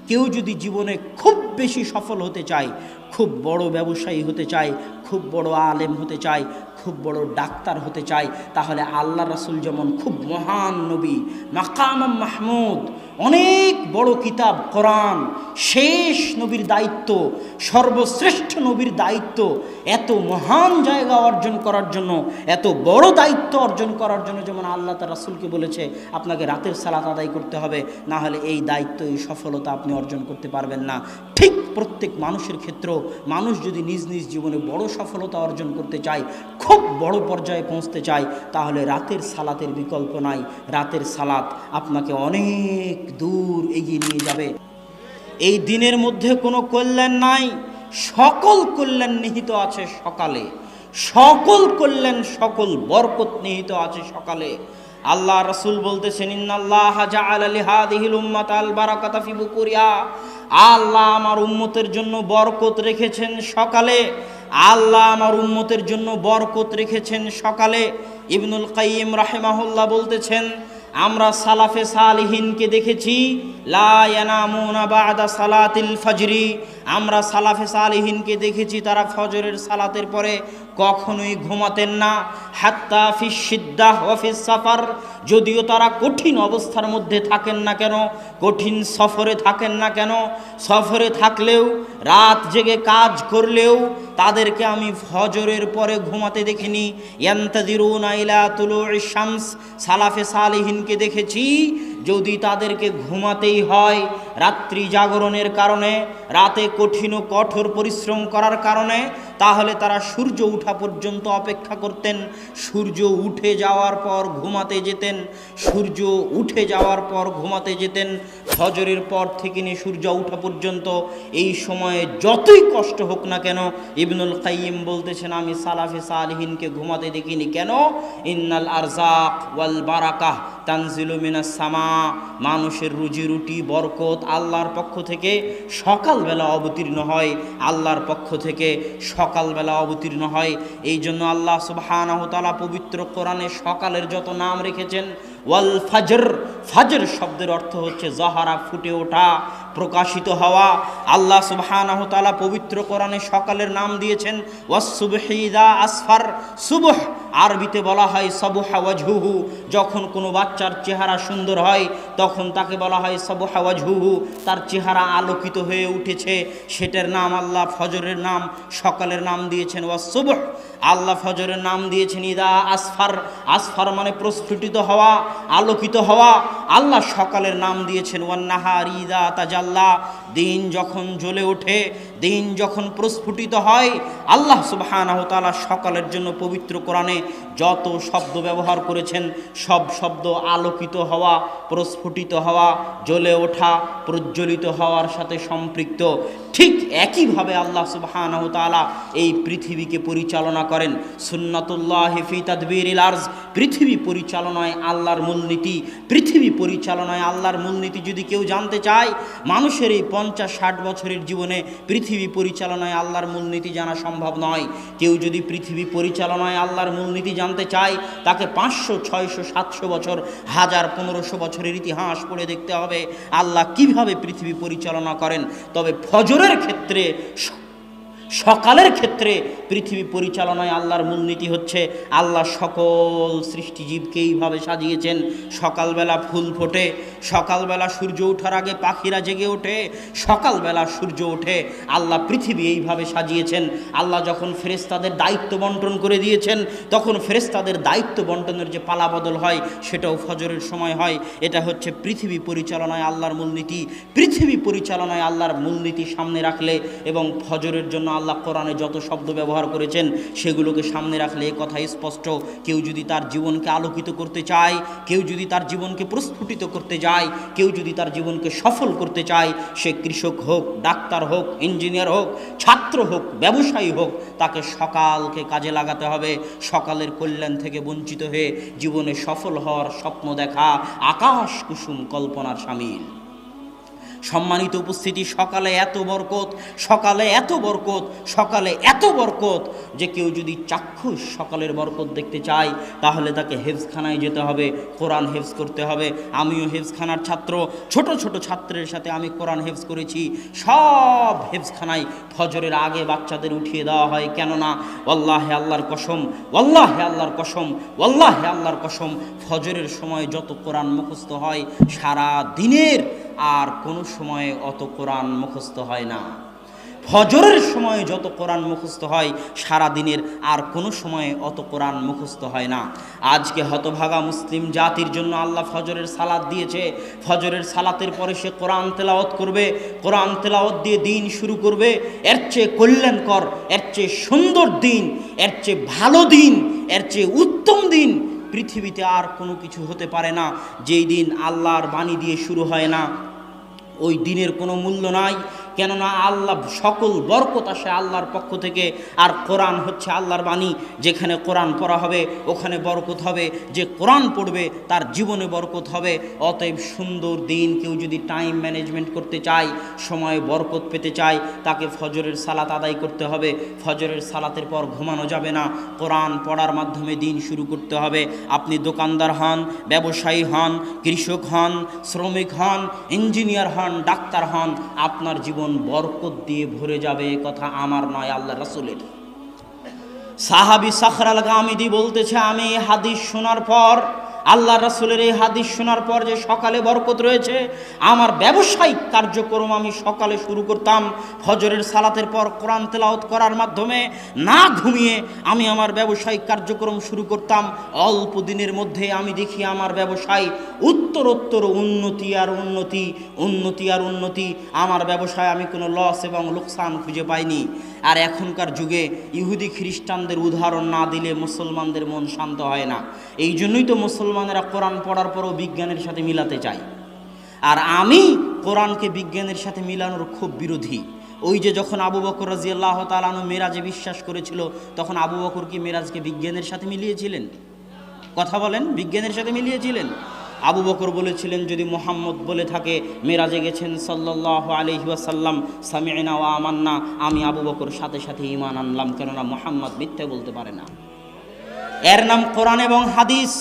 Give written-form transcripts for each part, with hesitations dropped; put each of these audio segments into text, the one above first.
কেউ যদি জীবনে খুব বেশি সফল হতে চায়, খুব বড় ব্যবসায়ী হতে চায়, খুব বড় আলেম হতে চায়, খুব বড় ডাক্তার হতে চায়, তাহলে আল্লাহ রাসূল যেমন খুব মহান নবী, মাকাম মাহমুদ, অনেক বড় কিতাব কোরআন, শেষ নবীর দায়িত্ব, সর্বশ্রেষ্ঠ নবীর দায়িত্ব, এত মহান জায়গা অর্জন করার জন্য, এত বড় দায়িত্ব অর্জন করার জন্য যেমন আল্লাহ তার রাসূলকে বলেছে আপনাকে রাতের সালাত আদায় করতে হবে, না হলে এই দায়িত্ব, এই সফলতা আপনি অর্জন করতে পারবেন না। ঠিক প্রত্যেক মানুষের ক্ষেত্রেও মানুষ যদি নিজ নিজ জীবনে বড় সফলতা অর্জন করতে চায়, খুব বড় পর্যায়ে পৌঁছতে চায়, তাহলে রাতের সালাতের বিকল্প নাই। রাতের সালাত আপনাকে অনেক দূর এগিয়ে নিয়ে যাবে। এই দিনের মধ্যে কোনো কল্যাণ নাই, সকল কল্যাণ নিহিত আছে সকালে, সকল কল্যাণ, সকল বরকত নিহিত আছে সকালে। আল্লাহ রাসূল বলতেছেন ইন্নাল্লাহা জাআলা লিহাদিহিল উম্মাতাল বারাকাতা ফি বুকুরিহা, আল্লাহ আমার উম্মতের জন্য বরকত রেখেছেন সকালে, আল্লাহ আমার উম্মতের জন্য বরকত রেখেছেন সকালে। ইবনুল কাইয়িম রাহিমাহুল্লাহ বলতেছেন আমরা সালাফে সালিহিনকে দেখেছি লা ইয়ানামুনা বাদা সালাতিল ফজরি, আমরা সালাফে সালিহিনকে দেখেছি তারা ফজরের সালাতের পরে কখনোই ঘুমাতেন না। হাত্তা ফিস সিদ্দাহ ওয়া ফিস সাফার, যদিও তারা কঠিন অবস্থার মধ্যে থাকেন না কেন, কঠিন সফরে থাকেন না কেন, সফরে থাকলেও রাত জেগে কাজ করলেও তাদেরকে আমি ফজরের পরে ঘুমাতে দেখিনি। ইয়ান্তাযিরুনা ইলা তুলুইশ শামস, সালাফে সালিহিনকে দেখেছি যদি তাদেরকে ঘুমাতেই হয় রাত্রি জাগরণের কারণে, রাতে কঠিন ও কঠোর পরিশ্রম করার কারণে, তাহলে তারা সূর্য ওঠা পর্যন্ত অপেক্ষা করতেন। সূর্য উঠে যাওয়ার পর ঘুমাতে যেতেন, সূর্য উঠে যাওয়ার পর ঘুমাতে যেতেন। ফজরের পর থেকে নিয়ে সূর্য ওঠা পর্যন্ত এই সময়ে যতই কষ্ট হোক না কেন, ইবনুল কাইয়িম বলতেছেন আমি সালাফে সালিহিনকে ঘুমাতে দেখিনি। কেন? ইন্নাল আরজাক ওয়াল বারাকাহ তানজিলু মিনাস সামা, মানুষের রুজি রুটি বরকত আল্লাহর পক্ষ থেকে সকালবেলা অবতীর্ণ হয়, আল্লাহর পক্ষ থেকে সকালবেলা অবতীর্ণ হয়। এই জন্য আল্লাহ সুবহানাহু ওয়া তাআলা পবিত্র কোরআনে সকালের যত নাম রেখেছেন, ওয়াল ফাজর, ফাজর শব্দের অর্থ হচ্ছে জহারা, ফুটে ওঠা, প্রকাশিত হওয়া। আল্লাহ সুবহানাহু ওয়া তাআলা পবিত্র কোরআনে সকালের নাম দিয়েছেন ওয়াস সুবহি ইযা আসফার, সুবহ আরবিতে বলা হয় সাবহা ওয়াজহুহু, যখন কোনো বাচ্চার চেহারা সুন্দর হয় তখন তাকে বলা হয় সাবহা ওয়াজহুহু, তার চেহারা আলোকিত হয়ে উঠেছে, সেটার নাম আল্লাহ ফজরের নাম, সকালের নাম দিয়েছেন ওয়াস সুবহ। আল্লাহ ফজরের নাম দিয়েছেন ইদা আসফার, আসফার মানে প্রস্ফুটিত হওয়া, আলোকিত হওয়া। আল্লাহ সকালের নাম দিয়েছেন ওয়ান নাহারি ইদা তাজাল্লা, দিন যখন জ্বলে ওঠে, দিন যখন প্রস্ফুটিত হয়। আল্লাহ সুবহানাহু ওয়া তাআলা সকালের জন্য পবিত্র কোরআনে যত শব্দ ব্যবহার করেছেন সব শব্দ আলোকিত হওয়া, প্রস্ফুটিত হওয়া, জ্বলে ওঠা, প্রজ্বলিত হওয়ার সাথে সম্পৃক্ত। ঠিক একইভাবে আল্লাহ সুবহানাহু ওয়া তাআলা এই পৃথিবীকে পরিচালনা করেন। সুন্নাতুল্লাহি ফি তাদবিরিল আরজ, পৃথিবী পরিচালনায় আল্লাহর মূলনীতি, পৃথিবী পরিচালনায় আল্লাহর মূলনীতি যদি কেউ জানতে চায়, মানুষের এই 50-60 বছরের জীবনে পৃথিবী পরিচালনায় আল্লাহর মূলনীতি জানা সম্ভব নয়। কেউ যদি পৃথিবী পরিচালনায় আল্লাহর মূলনীতি জানতে চায়, তাকে 500, 600, 700 বছর, 1000, 1500 বছরের ইতিহাস পড়ে দেখতে হবে আল্লাহ কিভাবে পৃথিবী পরিচালনা করেন। তবে ফজরের ক্ষেত্রে, সকালের ক্ষেত্রে পৃথিবী পরিচালনায় আল্লাহর মূলনীতি হচ্ছে আল্লাহ সকল সৃষ্টিজীবকে এইভাবে সাজিয়েছেন। সকালবেলা ফুল ফোটে, সকালবেলা সূর্য ওঠার আগে পাখিরা জেগে ওঠে, সকালবেলা সূর্য ওঠে। আল্লাহ পৃথিবী এইভাবে সাজিয়েছেন। আল্লাহ যখন ফেরেশতাদের দায়িত্ব বন্টন করে দিয়েছেন, তখন ফেরেশতাদের দায়িত্ব বন্টনের যে পালাবদল হয় সেটাও ফজরের সময় হয়। এটা হচ্ছে পৃথিবী পরিচালনায় আল্লাহর মূলনীতি। পৃথিবী পরিচালনায় আল্লাহর মূলনীতি সামনে রাখলে এবং ফজরের জন্য আল্লাহ কোরআনে যত শব্দ ব্যবহার করেছেন সেগুলোকে সামনে রাখলে এ কথা স্পষ্ট, কেউ যদি তার জীবনকে আলোকিত করতে চায়, কেউ যদি তার জীবনকে প্রস্ফুটিত করতে যায়, কেউ যদি তার জীবনকে সফল করতে চায়, সে কৃষক হোক, ডাক্তার হোক, ইঞ্জিনিয়ার হোক, ছাত্র হোক, ব্যবসায়ী হোক, তাকে সকালকে কাজে লাগাতে হবে। সকালের কল্যাণ থেকে বঞ্চিত হয়ে জীবনে সফল হওয়ার স্বপ্ন দেখা আকাশ কুসুম কল্পনার শামিল। সম্মানিত উপস্থিতি, সকালে এত বরকত, সকালে এত বরকত, সকালে এত বরকত যে কেউ যদি চাক্ষুষ সকালের বরকত দেখতে চায় তাহলে তাকে হেফজখানায় যেতে হবে, কোরআন হেফজ করতে হবে। আমিও হেফজখানার ছাত্র, ছোট ছোট ছাত্রের সাথে আমি কোরআন হেফজ করেছি। সব হেফজখানায় ফজরের আগে বাচ্চাদের উঠিয়ে দেওয়া হয়। কেননা ওয়াল্লাহে আল্লাহর কসম, ওয়াল্লাহে আল্লাহর কসম, ওয়াল্লাহে আল্লাহর কসম, ফজরের সময় যত কোরআন মুখস্থ হয় সারা দিনের আর কোনো সময়ে অত কোরআন মুখস্থ হয় না। ফজরের সময় যত কোরআন মুখস্থ হয় সারা দিনের আর কোনো সময়ে অত কোরআন মুখস্থ হয় না। আজকে হতভাগা মুসলিম জাতির জন্য আল্লাহ ফজরের সালাত দিয়েছে। ফজরের সালাতের পরে সে কোরআন তেলাওয়াত করবে, কোরআন তেলাওয়াত দিয়ে দিন শুরু করবে। এর চেয়ে কল্যাণকর, এর চেয়ে সুন্দর দিন, এর চেয়ে ভালো দিন, এর চেয়ে উত্তম দিন পৃথিবীতে আর কোনো কিছু হতে পারে না। যেই দিন আল্লাহর বাণী দিয়ে শুরু হয় না ওই দিনের কোনো মূল্য নাই। কেননা আল্লাহ সকল বরকত আসে আল্লাহর পক্ষ থেকে, আর কোরআন হচ্ছে আল্লাহর বাণী। যেখানে কোরআন পড়া হবে ওখানে বরকত হবে, যে কোরআন পড়বে তার জীবনে বরকত হবে। অতএব সুন্দর দিন কেউ যদি টাইম ম্যানেজমেন্ট করতে চায়, সময়ে বরকত পেতে চায়, তাকে ফজরের সালাত আদায় করতে হবে। ফজরের সালাতের পর ঘুমানো যাবে না, কোরআন পড়ার মাধ্যমে দিন শুরু করতে হবে। আপনি দোকানদার হন, ব্যবসায়ী হন, কৃষক হন, শ্রমিক হন, ইঞ্জিনিয়ার হন, ডাক্তার হন, আপনার জীবন বরকত দিয়ে ভরে যাবে। কথা আমার নয়, আল্লাহ রাসূলের। সাহাবী সাখর আল গামিদি বলতেছে, আমি এই হাদিস শোনার পর, আল্লাহ রাসূলের এই হাদিস শোনার পর যে সকালে বরকত রয়েছে, আমার ব্যবসায়িক কার্যক্রম আমি সকালে শুরু করতাম ফজরের সালাতের পর কোরআন তেলাওয়াত করার মাধ্যমে। না ঘুমিয়ে আমি আমার ব্যবসায়িক কার্যক্রম শুরু করতাম। অল্প দিনের মধ্যে আমি দেখি আমার ব্যবসায় উত্তরোত্তর উন্নতি আর উন্নতি, উন্নতি আর উন্নতি। আমার ব্যবসায় আমি কোনো লস এবং লোকসান খুঁজে পাইনি। আর এখনকার যুগে ইহুদি খ্রিস্টানদের উদাহরণ না দিলে মুসলমানদের মন শান্ত হয় না। এই জন্যই তো মুসলমানেরা কোরআন পড়ার পরও বিজ্ঞানের সাথে মিলাতে চায়। আর আমি কোরআনকে বিজ্ঞানের সাথে মিলানোর খুব বিরোধী। ওই যে যখন আবু বকর রাদিয়াল্লাহু তাআলা আনহু মেরাজে বিশ্বাস করেছিল, তখন আবু বকর কি মেরাজকে বিজ্ঞানের সাথে মিলিয়েছিলেন? কথা বলেন, বিজ্ঞানের সাথে মিলিয়েছিলেন? আবু বকর বলেছিলেন, যদি মুহাম্মদ বলে থাকে মেরাজে গেছেন সাল্লাল্লাহু আলাইহি ওয়াসাল্লাম, সামি'না ওয়া আমান্না, আমি আবু বকর সাথে সাথে ঈমান আনলাম। কেননা মুহাম্মদ মিথ্যে বলতে পারে না। এর নাম কোরআন এবং হাদিস।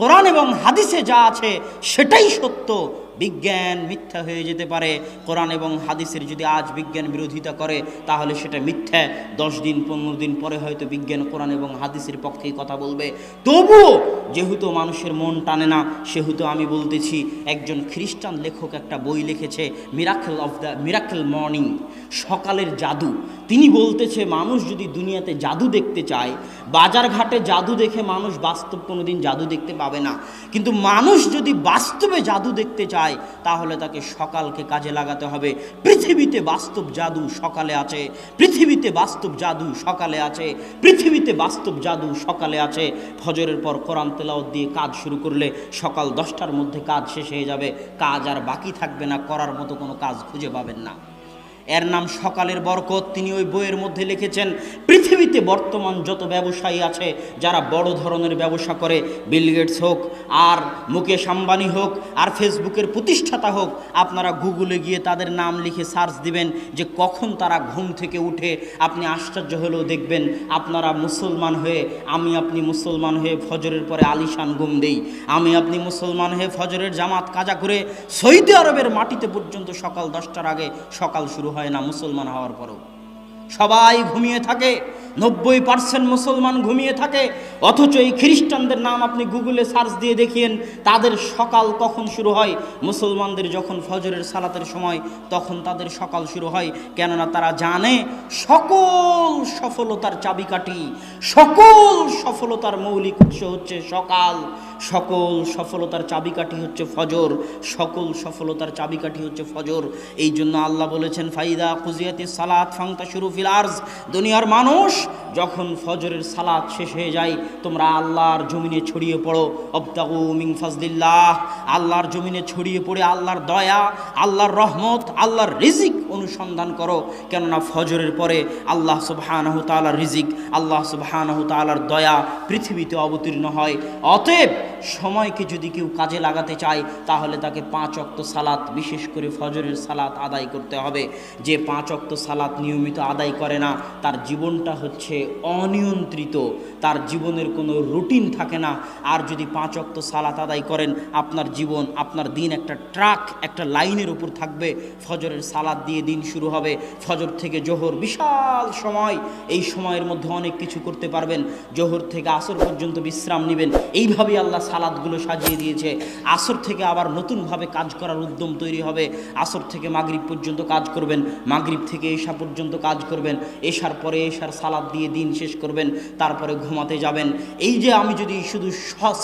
কোরআন এবং হাদিসে যা আছে সেটাই সত্য। বিজ্ঞান মিথ্যা হয়ে যেতে পারে। কোরআন এবং হাদিসের যদি আজ বিজ্ঞান বিরোধিতা করে তাহলে সেটা মিথ্যা। 10 দিন 15 দিন পরে হয়তো বিজ্ঞান কোরআন এবং হাদিসের পক্ষেই কথা বলবে। তবুও যেহেতু মানুষের মন টানে না, সেহেতু আমি বলতেছি, একজন খ্রিস্টান লেখক একটা বই লিখেছে, মিরাকেল মর্নিং, সকালের জাদু। তিনি বলতেছে, মানুষ যদি দুনিয়াতে জাদু দেখতে চায়, বাজার ঘাটে জাদু দেখে মানুষ বাস্তব কোনোদিন জাদু দেখতে পাবে না। কিন্তু মানুষ যদি বাস্তবে জাদু দেখতে চায় তাহলে তাকে সকালকে কাজে লাগাতে হবে। পৃথিবীতে বাস্তব জাদু সকালে আছে, পৃথিবীতে বাস্তব জাদু সকালে আছে, পৃথিবীতে বাস্তব জাদু সকালে আছে। ফজরের পর কোরআন তেলাওয়াত দিয়ে কাজ শুরু করলে সকাল 10টার মধ্যে কাজ শেষ হয়ে যাবে। কাজ আর বাকি থাকবে না, করার মতো কোনো কাজ খুঁজে পাবেন না। এর নাম সকালের বরকত। তিনি ওই বইয়ের মধ্যে লিখেছেন, পৃথিবীতে বর্তমান যত ব্যবসায়ী আছে যারা বড় ধরনের ব্যবসা করে, বিল গেটস হোক আর মুকেশ আম্বানি হোক আর ফেসবুকের প্রতিষ্ঠাতা হোক, আপনারা গুগলে গিয়ে তাদের নাম লিখে সার্চ দিবেন যে কখন তারা ঘুম থেকে উঠে, আপনি আশ্চর্য হলেও দেখবেন আপনারা মুসলমান হয়ে, আপনি মুসলমান হয়ে ফজরের পরে আলিশান ঘুম দেই, আপনি মুসলমান হয়ে ফজরের জামাত কাজা করে সৌদি আরবের মাটিতে পর্যন্ত সকাল 10টার আগে সকাল শুরু হয় না। মুসলমান হওয়ার পরেও সবাই ঘুমিয়ে থাকে, 90% মুসলমান ঘুমিয়ে থাকে। অথচ এই খ্রিস্টানদের নাম আপনি গুগলে সার্চ দিয়ে দেখিয়েন তাদের সকাল কখন শুরু হয়। মুসলমানদের যখন ফজরের সালাতের সময় তখন তাদের সকাল শুরু হয়। কেননা তারা জানে সকল সফলতার চাবিকাঠি, সকল সফলতার মৌলিক উৎস হচ্ছে সকাল, সকল সফলতার চাবিকাঠি হচ্ছে ফজর, সকল সফলতার চাবিকাঠি হচ্ছে ফজর। এই জন্য আল্লাহ বলেছেন, ফাইদা কুজিয়াতিস সালাত ফান্তাশিরু ফিল আরজ, দুনিয়ার মানুষ যখন ফজরের সালাত শেষ হয়ে যায় তোমরা আল্লাহর জমিনে ছড়িয়ে পড়ো। অবতাগু মিন ফাজলিল্লাহ, আল্লাহর জমিনে ছড়িয়ে পড়ে আল্লাহর দয়া, আল্লাহর রহমত, আল্লাহর রিজিক অনুসন্ধান করো, কেননা ফজরের পরে আল্লাহ সুবহানাহু তাআলার রিজিক, আল্লাহ সুবহানাহু তাআলার দয়া পৃথিবীতে অবতীর্ণ হয়। অতএব সময়কে যদি কেউ কাজে লাগাতে চায় তাহলে তাকে 5 ওয়াক্ত সালাত, বিশেষ করে ফজরের সালাত আদায় করতে হবে। যে 5 ওয়াক্ত সালাত নিয়মিত আদায় করে না তার জীবনটা হচ্ছে অনিয়ন্ত্রিত, তার জীবনের কোনো রুটিন থাকে না। আর যদি 5 ওয়াক্ত সালাত আদায় করেন আপনার জীবন, আপনার দিন একটা ট্রাক, একটা লাইনের উপর থাকবে। ফজরের সালাত দিয়ে দিন শুরু হবে, ফজর থেকে জোহর বিশাল সময়, এই সময়ের মধ্যে অনেক কিছু করতে পারবেন। জোহর থেকে আসর পর্যন্ত বিশ্রাম নেবেন, এইভাবেই আল্লাহ সালাতগুলো সাজিয়ে দিয়েছে। আসর থেকে আবার নতুনভাবে কাজ করার উদ্যম তৈরি হবে। আসর থেকে মাগরিব পর্যন্ত কাজ করবেন, মাগরিব থেকে এশা পর্যন্ত কাজ করবেন, এশার পরে এশার সালাত দিয়ে দিন শেষ করবেন, তারপরে ঘুমাতে যাবেন। এই যে আমি যদি শুধু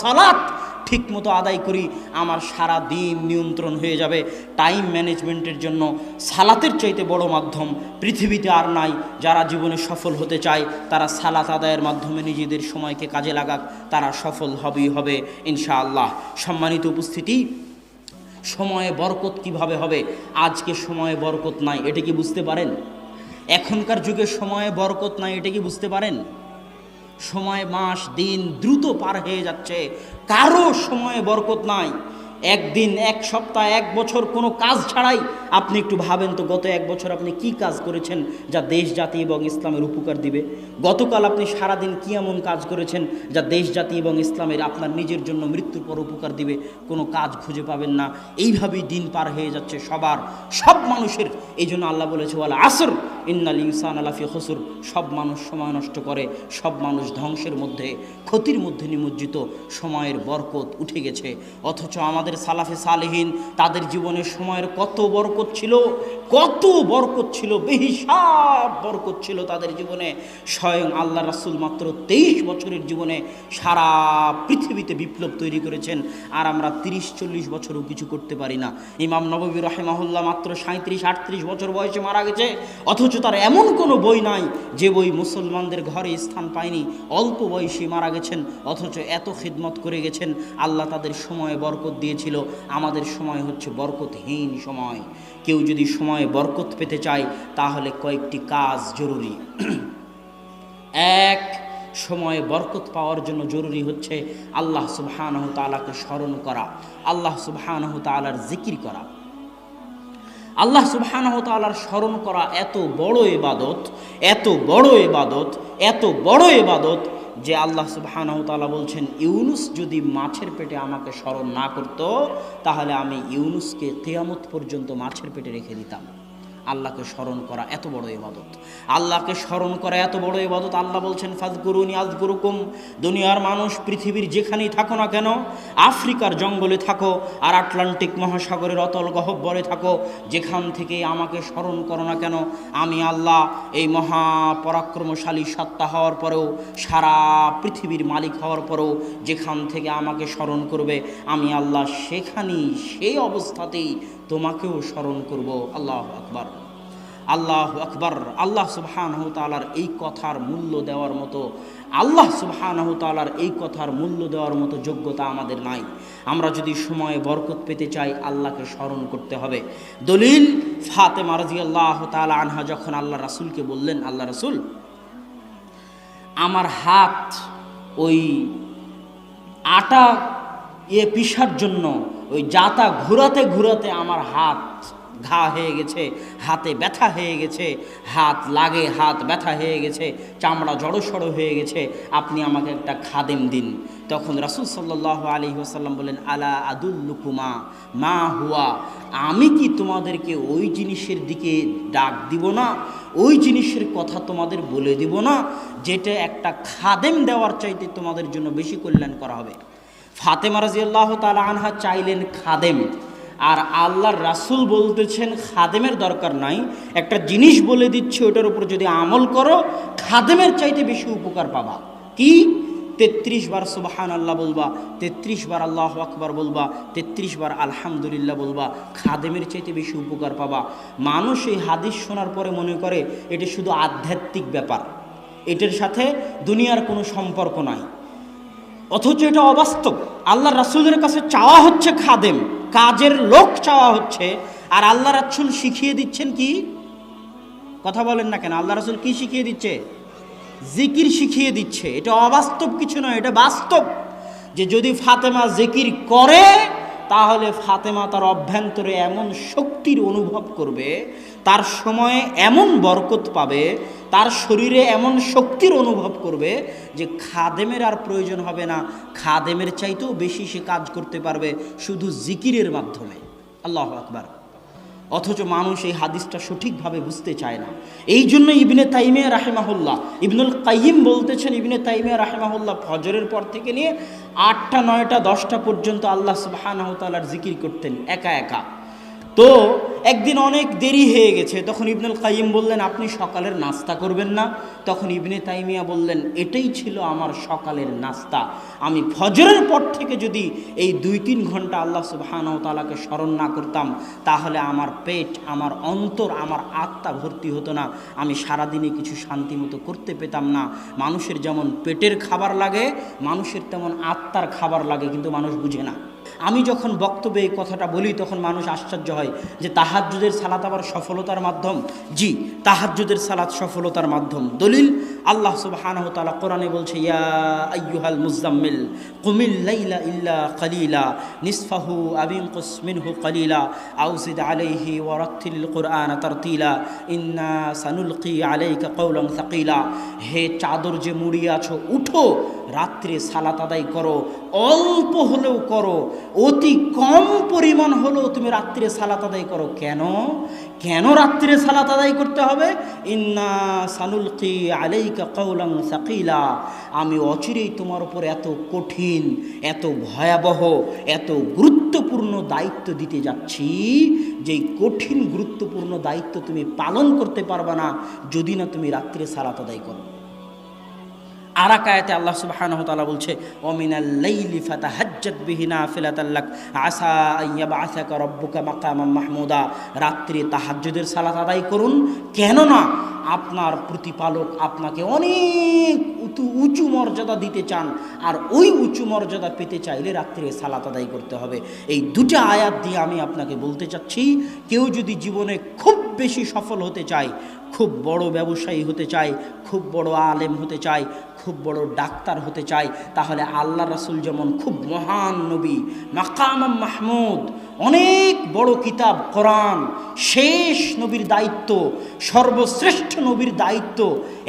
সালাত ঠিকমতো আদায় করি আমার সারা দিন নিয়ন্ত্রণ হয়ে যাবে। টাইম ম্যানেজমেন্টের জন্য সালাতের চাইতে বড় মাধ্যম পৃথিবীতে আর নাই। যারা জীবনে সফল হতে চায় তারা সালাত আদায়ের মাধ্যমে নিজেদের সময়কে কাজে লাগাক, তারা সফল হবেই হবে ইনশাআল্লাহ। সম্মানিত উপস্থিতি, সময়ে বরকত কিভাবে হবে? আজকে সময়ে বরকত নাই, এটা কি বুঝতে পারেন? এখনকার যুগে সময়ে বরকত নাই, এটা কি বুঝতে পারেন? সময়, মাস, দিন দ্রুত পার হয়ে যাচ্ছে, কারো সময়ে বরকত নাই। একদিন, এক সপ্তাহ, এক বছর কোনো কাজ ছাড়াই আপনি একটু ভাবেন তো গত এক বছর আপনি কি কাজ করেছেন যা দেশ জাতি এবং ইসলামের উপকার দিবে? গতকাল আপনি সারাদিন কি এমন কাজ করেছেন যা দেশ জাতি এবং ইসলামের আপনার নিজের জন্য মৃত্যুর পর উপকার দিবে? কোনো কাজ খুঁজে পাবেন না। এইভাবেই দিন পার হয়ে যাচ্ছে সবার, সব মানুষের। এই জন্য আল্লাহ বলেছে ওয়াল আসর ইন্নাল ইনসানা লাফি খুসর, সব মানুষ সময় নষ্ট করে, সব মানুষ ধ্বংসের মধ্যে, ক্ষতির মধ্যে নিমজ্জিত। সময়ের বরকত উঠে গেছে। অথচ আমাদের সালাফে সালেহিন তাদের জীবনে সময়ের কত বরকত ছিল, কত বরকত ছিল, বেহিসাব বরকত ছিল তাদের জীবনে। স্বয়ং আল্লাহ রাসূল মাত্র 23 বছরের জীবনে সারা পৃথিবীতে বিপ্লব তৈরি করেছেন, আর আমরা 30-40 বছরও কিছু করতে পারি না। ইমাম নববী রাহিমাহুল্লাহ মাত্র 37-38 বছর বয়সে মারা গেছে, অথচ তার এমন কোনো বই নাই যে বই মুসলমানদের ঘরে স্থান পায়নি। অল্প বয়সে মারা গেছেন, অথচ এত খিদমত করে গেছেন। আল্লাহ তাদের সময়ে বরকত দিয়েছিল। আমাদের সময় হচ্ছে বরকতহীন সময়। কেউ যদি সময়ে বরকত পেতে চায় তাহলে কয়েকটি কাজ জরুরি। এক, সময়ে বরকত পাওয়ার জন্য জরুরি হচ্ছে আল্লাহ সুবহানাহু তাআলাকে স্মরণ করা, আল্লাহ সুবহানাহু তাআলার জিকির করা। আল্লাহ সুবহানাহু তাআলার স্মরণ করা এত বড় ইবাদত, এত বড় ইবাদত, এত বড় ইবাদত যে আল্লাহ সুবহানাহু তাআলা বলছেন ইউনুস যদি মাছের পেটে আমাকে স্মরণ না করত তাহলে আমি ইউনুসকে কিয়ামত পর্যন্ত মাছের পেটে রেখে দিতাম। আল্লাহকে স্মরণ করা এত বড় ইবাদত, আল্লাহকে স্মরণ করা এত বড় ইবাদত। আল্লাহ বলছেন ফাযকুরুনি আযকুরুকুম। দুনিয়ার মানুষ পৃথিবীর যেখানেই থাকো না কেন, আফ্রিকার জঙ্গলে থাকো আর আটলান্টিক মহাসাগরের অতল গহ্বরে থাকো, যেখান থেকে আমাকে স্মরণ করো না কেন, আমি আল্লাহ এই মহাপরাক্রমশালী সত্তা হওয়ার পরেও, সারা পৃথিবীর মালিক হওয়ার পরেও যেখান থেকে আমাকে স্মরণ করবে আমি আল্লাহ সেখানেই, সেই অবস্থাতেই তোমাকেও স্মরণ করব। আল্লাহু আকবার, আল্লাহু আকবার। আল্লাহ সুবহানাহু তাআলার এই কথার মূল্য দেওয়ার মতো, আল্লাহ সুবহানাহু তাআলার এই কথার মূল্য দেওয়ার মতো যোগ্যতা আমাদের নাই। আমরা যদি সময়ে বরকত পেতে চাই আল্লাহকে স্মরণ করতে হবে। দলিল, ফাতেমা রাদিয়াল্লাহু তাআলা আনহা যখন আল্লাহ রাসূলকে বললেন, আল্লাহ রাসূল আমার হাত ওই আটা পিষার জন্য ওই জাতা ঘুরাতে ঘুরাতে আমার হাত ঘা হয়ে গেছে, হাতে ব্যথা হয়ে গেছে, হাত লাগে, হাত ব্যথা হয়ে গেছে, চামড়া জড়সড় হয়ে গেছে, আপনি আমাকে একটা খাদেম দিন। তখন রাসূল সাল্লাল্লাহু আলাইহি ওয়াসাল্লাম বলেন আলা আদুল্লুকুমা মা হুয়া, আমি কি তোমাদেরকে ওই জিনিসের দিকে ডাক দিব না, ওই জিনিসের কথা তোমাদের বলে দিব না যেটা একটা খাদেম দেওয়ার চাইতে তোমাদের জন্য বেশি কল্যাণ করা হবে। ফাতেমা রাদিয়াল্লাহু তাআলা আনহা চাইলেন খাদেম, আর আল্লাহর রাসূল বলতেছেন খাদেমের দরকার নাই, একটা জিনিস বলে দিচ্ছে ওটার উপর যদি আমল করো খাদেমের চাইতে বেশি উপকার পাবা। কি? 33 বার সুবহানাল্লাহ বলবা, 33 বার আল্লাহু আকবার বলবা, 33 বার আলহামদুলিল্লাহ বলবা, খাদেমের চাইতে বেশি উপকার পাবা। মানুষ এই হাদিস শোনার পরে মনে করে এটা শুধু আধ্যাত্মিক ব্যাপার, এটার সাথে দুনিয়ার কোনো সম্পর্ক নাই, অথচ এটা অবাস্তব। আল্লাহর রাসূলের কাছে চাওয়া হচ্ছে খাদেম, কাজের লোক চাওয়া হচ্ছে, আর আল্লাহ রাসূল শিখিয়ে দিচ্ছেন কি? কথা বলেন না কেন? আল্লাহ রাসূল কি শিখিয়ে দিচ্ছে? জিকির শিখিয়ে দিচ্ছে। এটা অবাস্তব কিছু নয়, এটা বাস্তব। যে যদি ফাতেমা জিকির করে তাহলে ফাতেমা তার অভ্যন্তরে এমন শক্তির অনুভব করবে, তার সময়ে এমন বরকত পাবে, তার শরীরে এমন শক্তির অনুভব করবে যে খাদেমের আর প্রয়োজন হবে না, খাদেমের চাইতেও বেশি সে কাজ করতে পারবে শুধু জিকিরের মাধ্যমে। আল্লাহু আকবার। অথচ মানুষ এই হাদিসটা সঠিকভাবে বুঝতে চায় না। এই জন্য ইবনে তাইমিয়া রাহিমাহুল্লাহ, ইবনুল কাইয়িম বলতেছেন, ইবনে তাইমিয়া রাহিমাহুল্লাহ ফজরের পর থেকে নিয়ে 8টা 9টা 10টা পর্যন্ত আল্লাহ সুবহানাহু ওয়া তাআলার জিকির করতেন একা একা। তো একদিন অনেক দেরি হয়ে গেছে, তখন ইবনুল কাইয়িম বললেন, আপনি সকালের নাস্তা করবেন না? তখন ইবনে তাইমিয়া বললেন, এটাই ছিল আমার সকালের নাস্তা। আমি ফজরের পর থেকে যদি এই 2-3 ঘন্টা আল্লাহ সুবহানাহু ওয়া তাআলাকে স্মরণ না করতাম তাহলে আমার পেট, আমার অন্তর, আমার আত্মা ভর্তি হতো না, আমি সারাদিনে কিছু শান্তি মতো করতে পেতাম না। মানুষের যেমন পেটের খাবার লাগে, মানুষের তেমন আত্মার খাবার লাগে, কিন্তু মানুষ বুঝে না। আমি যখন বক্তব্যে এই কথাটা বলি তখন মানুষ আশ্চর্য হয় যে তাহাজ্জুদের সালাত আবার সফলতার মাধ্যম। জি, তাহাজ্জুদের সালাত সফলতার মাধ্যম। দলিল আল্লাহ সুবহানাহু ওয়া তাআলা কোরআনে বলছে, ইয়া আইয়ুহাল মুযাম্মিল কুমিল লাইলা ইল্লা কালিলা নিসফাহু আও ইনকুস মিনহু কালিলা আও জিদ আলাইহি ওয়া রাত্তিলিল কুরআনা তারতিলা ইন্না সানুলকি আলাইকা কওলান সাকিলা। হে চাদর যে মুড়িয়ে আছো, উঠো, রাত্রে সালাত আদায় করো, অল্প হলেও করো, অতি কম পরিমাণ হলেও তুমি রাত্রে সালাত আদায় করো। কেন কেন রাত্রে সালাত আদায় করতে হবে? ইন্না সানুলকি আলাইকা কওলান সাকিলা, আমি অচিরেই তোমার উপর এত কঠিন, এত ভয়াবহ, এত গুরুত্বপূর্ণ দায়িত্ব দিতে যাচ্ছি, যেই কঠিন গুরুত্বপূর্ণ দায়িত্ব তুমি পালন করতে পারবে না যদি না তুমি রাত্রে সালাত আদায় করো। আর এক আয়াতে আল্লাহ সুবহানাহু ওয়া তাআলা বলছে, ওমিনাল লাইলি ফাতাহাজ্জাত বিহি নাফিলাতাল লাক আসা আইয়াবআসাকা রাব্বুকা মাকামান মাহমুদা। রাত্রে তাহাজ্জুদের সালাত আদায় করুন, কেননা আপনার প্রতিপালক আপনাকে অনেক উঁচু মর্যাদা দিতে চান, আর ওই উঁচু মর্যাদা পেতে চাইলে রাত্রে সালাত আদায় করতে হবে। এই দুটো আয়াত দিয়ে আমি আপনাকে বলতে চাচ্ছি, কেউ যদি জীবনে খুব বেশি সফল হতে চায়, খুব বড় ব্যবসায়ী হতে চায়, খুব বড় আলেম হতে চায়, খুব বড় ডাক্তার হতে চায়, তাহলে আল্লাহ রাসূল যেমন খুব মহান নবী, মাকাম মাহমুদ, অনেক বড় কিতাব কোরআন, শেষ নবীর দায়িত্ব, সর্বশ্রেষ্ঠ নবীর দায়িত্ব,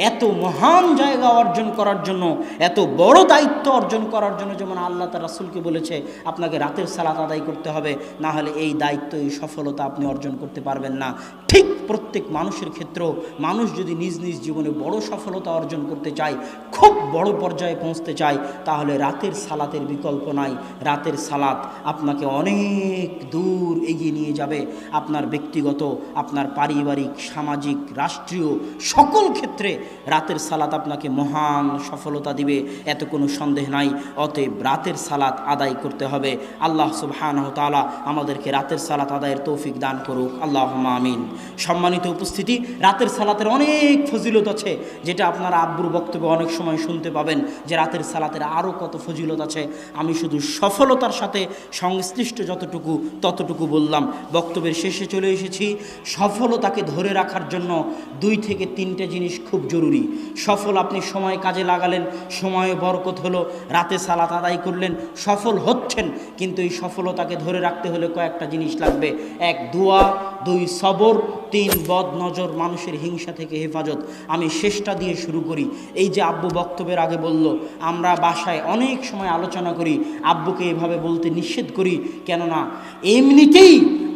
এত মহান জায়গা অর্জন করার জন্য, এত বড় দায়িত্ব অর্জন করার জন্য যেমন আল্লাহ তার রাসূলকে বলেছে আপনাকে রাতের সালাত আদায় করতে হবে, না হলে এই দায়িত্ব, এই সফলতা আপনি অর্জন করতে পারবেন না। ঠিক প্রত্যেক মানুষের ক্ষেত্রেও মানুষ যদি নিজ নিজ জীবনে বড় সফলতা অর্জন করতে চায়, খুব বড় পর্যায়ে পৌঁছতে চায়, তাহলে রাতের সালাতের বিকল্প নাই। রাতের সালাত আপনাকে অনেক দূর এগিয়ে নিয়ে যাবে, আপনার ব্যক্তিগত, আপনার পারিবারিক, সামাজিক, রাষ্ট্রীয় সকল ক্ষেত্রে রাতের সালাত আপনাকে মহান সফলতা দিবে, এত কোনো সন্দেহ নাই। অতএব রাতের সালাত আদায় করতে হবে। আল্লাহ সুবহানাহু ওয়া তাআলা আমাদেরকে রাতের সালাত আদায়ের তৌফিক দান করুক, আল্লাহুম্মা আমিন। সম্মানিত উপস্থিতি, রাতের সালাতের অনেক ফজিলত আছে, যেটা আপনারা আব্বুর বক্তব্যে অনেক সময় শুনতে পাবেন যে রাতের সালাতের আরও কত ফজিলত আছে। আমি শুধু সফলতার সাথে সংশ্লিষ্ট যতটুকু ততটুকু বললাম। বক্তব্যের শেষে চলে এসেছি। সফলতাকে ধরে রাখার জন্য 2 থেকে 3টে জিনিস খুব জরুরি। সফল আপনি সময় কাজে লাগালেন, সময়ে বরকত হলো, রাতে সালাত আদায় করলেন, সফল হচ্ছেন, কিন্তু এই সফলতাকে ধরে রাখতে হলে কয়েকটা জিনিস লাগবে। 1 দোয়া, 2 সবর, 3 বদ নজর, মানুষের হিংসা থেকে হেফাজত। আমি শেষটা দিয়ে শুরু করি। এই যে আব্বু বক্তব্যের আগে বলল, আমরা বাসায় অনেক সময় আলোচনা করি, আব্বুকে এভাবে বলতে নিষেধ করি, কেননা এমনিতেই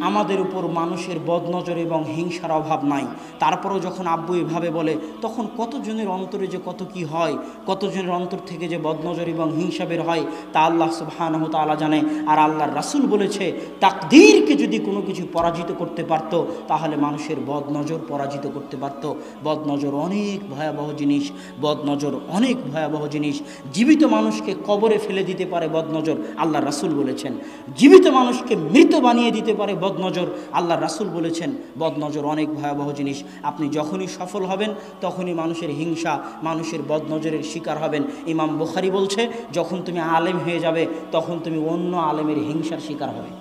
আমাদের উপর মানুষের বদনজর এবং হিংসার অভাব নাই। তারপরেও যখন আব্বু এভাবে বলে, তখন কতজনের অন্তরে যে কত কি হয়, কতজনের অন্তর থেকে যে বদনজর এবং হিংসা বের হয়, তা আল্লাহ সুবহানাহু ওয়া তাআলা জানে। আর আল্লাহর রাসূল বলেছে, তাকদীরকে যদি কোনো কিছু পরাজিত করতে পারত তাহলে মানুষের বদনজর পরাজিত করতে পারত। বদনজর অনেক ভয়াবহ জিনিস, বদনজর অনেক ভয়াবহ জিনিস। জীবিত মানুষকে কবরে ফেলে দিতে পারে বদনজর, আল্লাহর রাসূল বলেছেন। জীবিত মানুষকে মৃত বানিয়ে দিতে পারে বদনজর, আল্লাহর রাসূল বলেছেন। বদনজর অনেক ভয়াবহ জিনিস। আপনি যখনই সফল হবেন তখনই মানুষের হিংসা, মানুষের বদনজরের শিকার হবেন। ইমাম বুখারী বলছে, যখন তুমি আলেম হয়ে যাবে তখন তুমি অন্য আলেমের হিংসার শিকার হবে।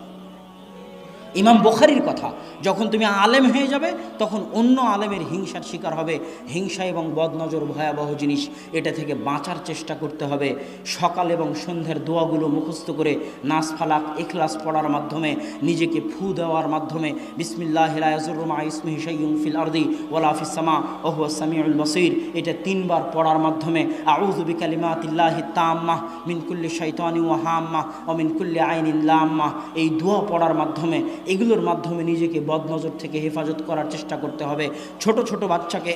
ইমাম বুখারীর কথা, যখন তুমি আলেম হয়ে যাবে তখন অন্য আলেমের হিংসার শিকার হবে। হিংসা এবং বদনজর ভয়াবহ জিনিস, এটা থেকে বাঁচার চেষ্টা করতে হবে। সকাল এবং সন্ধ্যার দোয়াগুলো মুখস্থ করে নাস ফালাক ইখলাস পড়ার মাধ্যমে, নিজেকে ফু দেওয়ার মাধ্যমে, বিসমিল্লাহি লা ইয়াযুররু মা ইসমিহি শাইউন ফিল আরদি ওয়ালা ফিস সামা ওয়া হুয়াস সামিউল বাসীর, এটা 3 বার পড়ার মাধ্যমে, আউযু বিকালিমাতিল্লাহি তাম্মাহ মিন কুল্লি শাইতানিন ওয়া হাম্মাহ ওয়া মিন কুল্লি আইনিন লাম্মাহ, এই দোয়া পড়ার মাধ্যমে, এগুলোর মাধ্যমে নিজেকে বদনজর থেকে হেফাজত করার চেষ্টা করতে হবে। ছোট ছোট বাচ্চাকে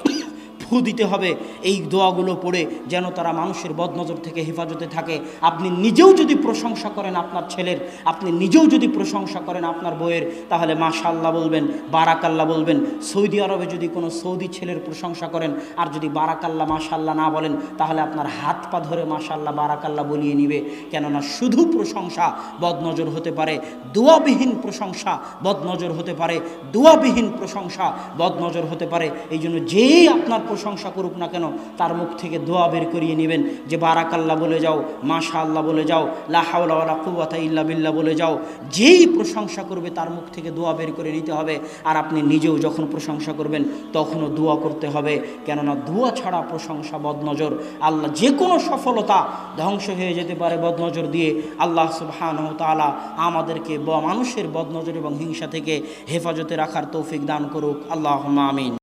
ফু দিতে হবে এই দোয়াগুলো পড়ে, যেন তারা মানুষের বদনজর থেকে হেফাজতে থাকে। আপনি নিজেও যদি প্রশংসা করেন আপনার ছেলের, আপনি নিজেও যদি প্রশংসা করেন আপনার বউয়ের, তাহলে মাশাআল্লাহ বলবেন, বারাকাল্লাহ বলবেন। সৌদি আরবে যদি কোনো সৌদি ছেলের প্রশংসা করেন আর যদি বারাকাল্লাহ মাশাআল্লাহ না বলেন, তাহলে আপনার হাত পা ধরে মাশাআল্লাহ বারাকাল্লাহ বলিয়ে নিবে। কেননা শুধু প্রশংসা বদনজর হতে পারে, দোয়াবিহীন প্রশংসা বদনজর হতে পারে, দোয়াবিহীন প্রশংসা বদনজর হতে পারে। এই জন্য যেই আপনার প্রশংসা করুক না কেন, তার মুখ থেকে দোয়া বের করিয়ে নেবেন, যে বারাকাল্লাহ বলে যাও, মাশাআল্লাহ বলে যাও, লা হাওলা ওয়ালা কুওয়াতা ইল্লা বিল্লাহ বলে যাও। যেই প্রশংসা করবে তার মুখ থেকে দোয়া বের করে নিতে হবে। আর আপনি নিজেও যখন প্রশংসা করবেন তখনও দোয়া করতে হবে, কেননা দোয়া ছাড়া প্রশংসা বদনজর। আল্লাহ যে কোনো সফলতা ধ্বংস হয়ে যেতে পারে বদনজর দিয়ে। আল্লাহ সুবহানাহু ওয়া তাআলা আমাদেরকে মানুষের বদনজর এবং হিংসা থেকে হেফাজতে রাখার তৌফিক দান করুক। আল্লাহুম্মা আমিন।